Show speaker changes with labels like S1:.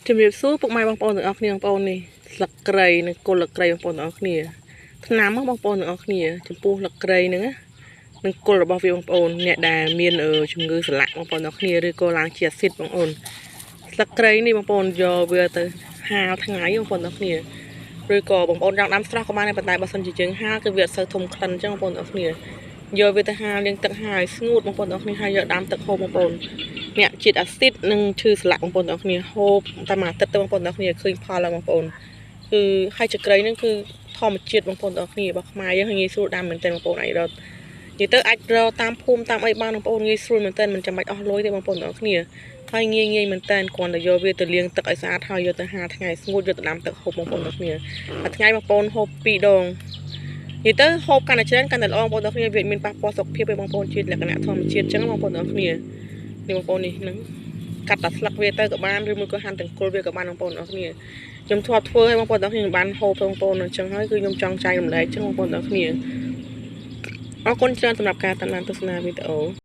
S1: ជំរាបសួរពុកម៉ែបងប្អូនទាំងអស់គ្នាបងប្អូននេះស្លឹកគ្រៃនិងគល់ស្លឹកគ្រៃបងប្អូនទាំងអស់គ្នាថ្នាំបងប្អូនទាំងអស់គ្នាចំពោះស្លឹកគ្រៃហ្នឹងនិងគល់របស់វាបងប្អូនអ្នកដែលមានជំងឺសន្លាក់បងប្អូនទាំងអស់គ្នាឬក៏ឡើងជាអាស៊ីតបងប្អូនស្លឹកគ្រៃនេះបងប្អូនយកវាទៅហាលថ្ងៃបងប្អូនទាំងអស់គ្នាឬក៏បងប្អូនចង់ដាំស្រស់ក៏បានដែរប៉ុន្តែបើសិនជាយើងហាលគឺវាអត់សូវធំក្លិនអញ្ចឹងបងប្អូនទាំងអស់គ្នាយកវាទៅហាលលាងទឹកហើយស្ងួតបងប្អូនទាំងអស់គ្នាហើយយកដាំទឹកហូបបងប្អូនអ្នកជាតិអាស៊ីតនិងឈឺសន្លាក់បងប្អូនទាំងអស់គ្នាហូបតែមួយអាទិត្យទៅបងប្អូនទាំងអស់គ្នាឃើញផលហើយបងប្អូនគឺហើយចក្រីហ្នឹងគឺធម្មជាតិបងប្អូនទាំងអស់គ្នារបស់ខ្មែរយើងងាយស្រួលដាំមែនទែនបងប្អូនអាចរកនិយាយទៅអាចរកតាមភូមិតាមអីបានបងប្អូនងាយស្រួលមែនទែនមិនចាំបាច់អស់លុយទេបងប្អូនទាំងអស់គ្នាហើយងាយមែនតើគ្រាន់តែយកវាទៅលាងទឹកឲ្យស្អាតហើយយកទៅហាលថ្ងៃស្ងួតយកទៅដាំទឹកហូបបងប្អូនទាំងគ្នាមួយថ្ងៃបងប្អូនហូប2ដងនិយាយទៅហូបកាន់តែច្រើនកាន់តែល្អបងប្អូនទាំងគ្នាវាមានប៉ះពាល់សុខភាពឲ្យបងប្អូនជាលក្ខណៈធម្មជាតិអញ្ចឹងបងប្អូនទាំងគ្នានេះបងប្អូននេះនឹងកាត់តែស្លឹកវាទៅក៏បានឬមួយក៏ហាន់ទាំងគល់វាក៏បានបងប្អូនទាំងគ្នាខ្ញុំធ្លាប់ធ្វើឲ្យបងប្អូនទាំងគ្នាបានហូបបងប្អូនអញ្ចឹងហើយគឺខ្ញុំចង់ចែករំលែកអញ្ចឹងបងប្អូនទាំងគ្នាអរគុណច្រើនសម្រាប់ការតាមដានទស្សនាវីដេអូ